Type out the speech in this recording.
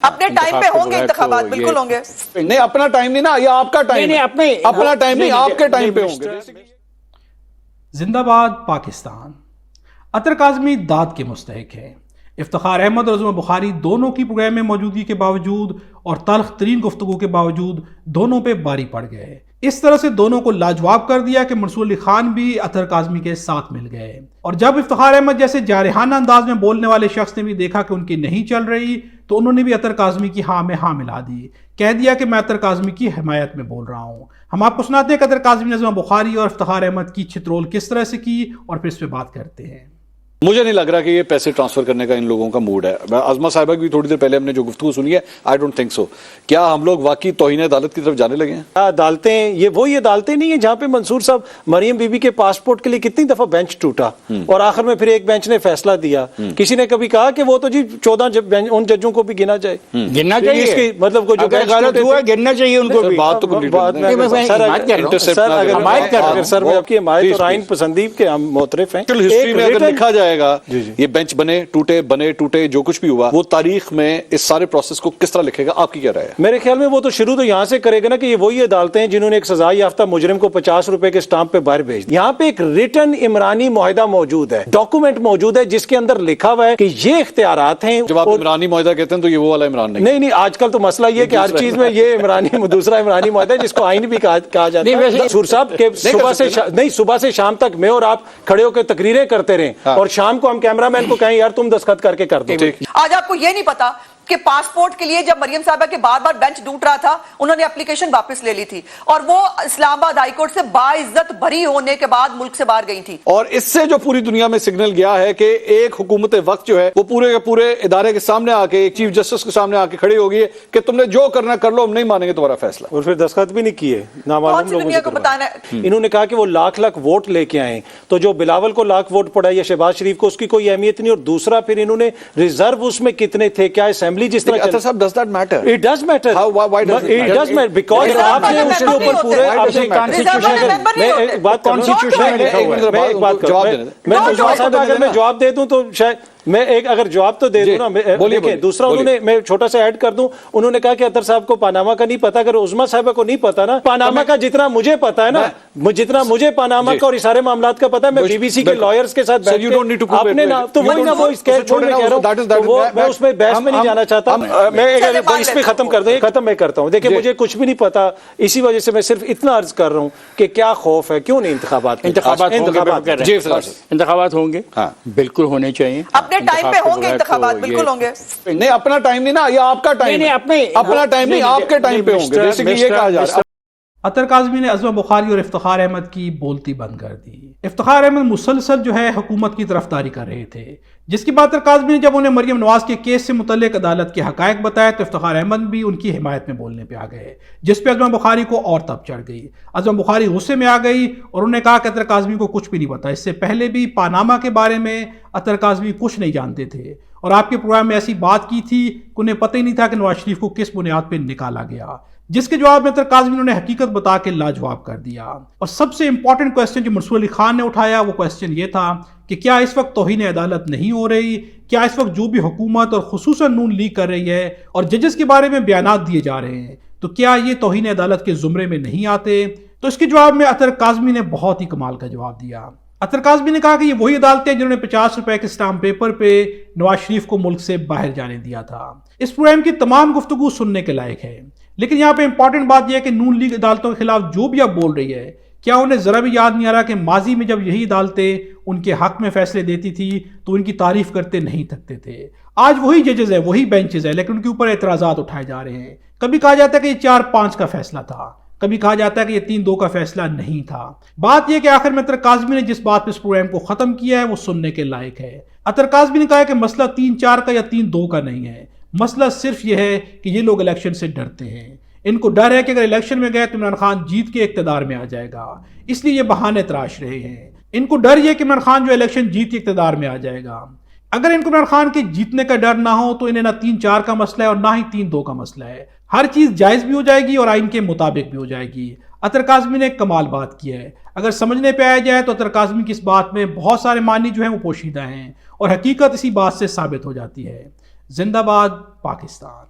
اپنے ٹائم پہ ہوں گے انتخابات، بالکل ہوں گے. نہیں اپنا ٹائم نہیں نا، یہ آپ کا ٹائم ہے. اپنا ٹائم نہیں، آپ کے ٹائم پہ ہوں گے. زندہ باد پاکستان. عطر کاظمی داد کے مستحق ہیں. افتخار احمد اور عظمت بخاری دونوں کی پروگرام میں موجودگی کے باوجود اور تلخ ترین گفتگو کے باوجود دونوں پہ باری پڑ گئے. اس طرح سے دونوں کو لاجواب کر دیا کہ منصور علی خان بھی عطر کاظمی کے ساتھ مل گئے. اور جب افتخار احمد جیسے جارحانہ انداز میں بولنے والے شخص نے بھی دیکھا کہ ان کی نہیں چل رہی تو انہوں نے بھی عطر کاظمی کی ہاں میں ہاں ملا دی. کہہ دیا کہ میں عطر کاظمی کی حمایت میں بول رہا ہوں. ہم آپ کو سناتے ہیں کہ عطر کاظمی نے عظمت بخاری اور افتخار احمد کی چترول کس طرح سے کی اور پھر اس پہ بات کرتے ہیں. مجھے نہیں لگ رہا کہ یہ پیسے ٹرانسفر کرنے کا ان لوگوں کا موڈ ہے. عظمت صاحبہ کی بھی تھوڑی دیر پہلے ہم نے جو گفتگو سنی ہے، آئی ڈونٹ تھنک سو. کیا ہم لوگ واقعی توہین عدالت کی طرف جانے لگے ہیں؟ عدالتیں یہ وہی عدالتیں نہیں ہیں جہاں پہ منصور صاحب مریم بی بی کے پاسپورٹ کے لیے کتنی دفعہ بینچ ٹوٹا اور آخر میں پھر ایک بینچ نے فیصلہ دیا. کسی نے کبھی کہا کہ وہ تو جی 14 ان ججوں کو بھی گنا جائے، گننا چاہیے، مطلب کو جو غلط ہوا گننا چاہیے ان کو بھی. بات تو سر میں آپ کی حمایت اور آئین پسندی کے ہم معترف ہیں. ہسٹری میں اگر لکھا جائے گا یہ بینچ بنے ٹوٹے جو کچھ بھی ہوا، وہ تاریخ میں اس سارے پروسیس کو کس طرح لکھے گا؟ آپ کی کیا رائے ہے؟ میرے خیال میں وہ تو شروع تو یہاں سے کرے گا نا کہ یہ وہی عدالتیں ہیں جنہوں نے ایک سزا یافتہ مجرم کو 50 روپے کے اسٹامپ پہ باہر بھیج دیا. یہاں پہ ایک ریٹن عمرانی معاہدہ موجود ہے، ڈاکومنٹ موجود ہے جس کے اندر لکھا ہوا ہے کہ یہ اختیارات ہیں. جب آپ عمرانی معاہدہ کہتے ہیں تو یہ وہ والا عمران نہیں، آج کل تو مسئلہ یہ کہ ہر چیز میں یہ عمرانی دوسرا عمرانی معاہدہ ہے جس کو آئین بھی کہا جاتا ہے. منصور صاحب کہ صبح سے شام تک میں اور آپ کھڑے ہو کے تقریریں کرتے رہیں اور شام کو ہم کیمرہ مین کو کہیں یار تم دستخط کر کے کر دو. آج آپ کو یہ نہیں پتا کہ پاسپورٹ کے لیے جب مریم صاحبہ کے بار بار بینچ ٹوٹ رہا تھا انہوں نے اپلیکیشن واپس لے لی تھی اور وہ اسلام آباد ہائی کورٹ سے باعزت بری ہونے کے بعد ملک سے باہر گئی تھی. اور اس سے جو پوری دنیا میں سگنل گیا ہے کہ ایک حکومت وقت جو ہے وہ پورے کے پورے ادارے کے سامنے آ کے، ایک چیف جسٹس کے سامنے آ کے کھڑی ہوگی کہ تم نے جو کرنا کر لو، ہم نہیں مانیں گے تمہارا فیصلہ. اور پھر دستخط بھی نہیں کیے نامعلوم لوگوں سے کروایا. انہوں نے کہا کہ وہ لاکھ ووٹ لے کے آئے تو جو بلاول کو لاکھ ووٹ پڑا یا شہباز شریف کو اس کی کوئی اہمیت نہیں. اور دوسرا پھر انہوں نے ریزرو اس میں کتنے تھے، کیا اسمبلی جس طرح does that matter? It does matter. Why does it matter? It does matter because آپ نے اس کے اوپر پورے میں جواب دے دوں تو شاید میں ایک اگر جواب تو دے دوں نا. دیکھیں دوسرا انہوں نے، میں چھوٹا سا ایڈ کر دوں، انہوں نے کہا کہ عطر صاحب کو پاناما کا نہیں پتا. اگر عظمہ صاحبہ کو نہیں پتا نا پاناما کا جتنا مجھے پتا ہے نا، جتنا مجھے پاناما کا اور اس سارے معاملات کا پتا ہے، میں بی بی سی کے لائرز کے ساتھ بیٹھ کے آپ نے نا تو وہی نا وہ اس کے چھوڑ میں کہہ رہا ہوں، میں اس میں بحث میں نہیں جانا چاہتا. میں اس پہ ختم کر دوں، ختم میں کرتا ہوں. دیکھیں مجھے کچھ بھی نہیں پتا، اسی وجہ سے میں صرف اتنا عرض کر رہا ہوں کہ کیا خوف ہے، کیوں نہیں انتخابات ہوں گے، بالکل ہونے چاہیے. اپنے ٹائم پہ ہوں گے انتخابات، بالکل ہوں گے. نہیں اپنا ٹائم نہیں نا، یہ آپ کا ٹائم ہے. اپنا ٹائم نہیں، آپ کے ٹائم پہ ہوں گے. بیسیکلی یہ کہا جا رہا ہے. عطر کاظمی نے عظمت بخاری اور افتخار احمد کی بولتی بند کر دی. افتخار احمد مسلسل جو ہے حکومت کی طرفداری کر رہے تھے، جس کے بعد عطر کاظمی نے جب انہیں مریم نواز کے کیس سے متعلق عدالت کے حقائق بتایا تو افتخار احمد بھی ان کی حمایت میں بولنے پہ آ گئے، جس پہ عظمت بخاری کو اور تب چڑھ گئی. عظمت بخاری غصے میں آ گئی اور انہوں نے کہا کہ عطر کاظمی کو کچھ بھی نہیں پتا. اس سے پہلے بھی پاناما کے بارے میں عطر کاظمی کچھ نہیں جانتے تھے اور آپ کے پروگرام میں ایسی بات کی تھی کہ انہیں پتہ ہی نہیں تھا کہ نواز شریف کو کس بنیاد پہ نکالا گیا، جس کے جواب میں عطر کاظمی نے حقیقت بتا کے لاجواب کر دیا. اور سب سے امپورٹنٹ کوسچن جو منصور علی خان نے اٹھایا وہ کوسچن یہ تھا کہ کیا اس وقت توہین عدالت نہیں ہو رہی؟ کیا اس وقت جو بھی حکومت اور خصوصاً نون لیگ کر رہی ہے اور ججز کے بارے میں بیانات دیے جا رہے ہیں تو کیا یہ توہین عدالت کے زمرے میں نہیں آتے؟ تو اس کے جواب میں عطر کاظمی نے بہت ہی کمال کا جواب دیا. عطر کاظمی نے کہا کہ یہ وہی عدالتیں جنہوں نے 50 روپے کے اسٹامپ پیپر پہ نواز شریف کو ملک سے باہر جانے دیا تھا. اس پروگرام کی تمام گفتگو سننے کے لائق ہے، لیکن یہاں پہ امپورٹنٹ بات یہ ہے کہ نون لیگ عدالتوں کے خلاف جو بھی اب بول رہی ہے، کیا انہیں ذرا بھی یاد نہیں آ رہا کہ ماضی میں جب یہی عدالتیں ان کے حق میں فیصلے دیتی تھی تو ان کی تعریف کرتے نہیں تھکتے تھے. آج وہی ججز ہیں، وہی بینچز ہیں، لیکن ان کے اوپر اعتراضات اٹھائے جا رہے ہیں. کبھی کہا جاتا ہے کہ یہ 4-5 کا فیصلہ تھا، کبھی کہا جاتا ہے کہ یہ 3-2 کا فیصلہ نہیں تھا. بات یہ کہ آخر میں عطر کاظمی نے جس بات پہ اس پروگرام کو ختم کیا ہے وہ سننے کے لائق ہے. عطر کاظمی نے کہا کہ مسئلہ 3-4 کا یا 3-2 کا نہیں ہے، مسئلہ صرف یہ ہے کہ یہ لوگ الیکشن سے ڈرتے ہیں. ان کو ڈر ہے کہ اگر الیکشن میں گئے تو عمران خان جیت کے اقتدار میں آ جائے گا، اس لیے یہ بہانے تراش رہے ہیں. ان کو ڈر یہ کہ عمران خان جو الیکشن جیت کے اقتدار میں آ جائے گا. اگر ان کو عمران خان کے جیتنے کا ڈر نہ ہو تو انہیں نہ 3-4 کا مسئلہ ہے اور نہ ہی 3-2 کا مسئلہ ہے. ہر چیز جائز بھی ہو جائے گی اور آئین کے مطابق بھی ہو جائے گی. عطر کاظمی نے کمال بات کی ہے. اگر سمجھنے پہ آیا جائے تو عطر کاظمی کی اس بات میں بہت سارے معنی جو ہیں وہ پوشیدہ ہیں اور حقیقت اسی بات سے ثابت ہو جاتی ہے. زندہ باد پاکستان.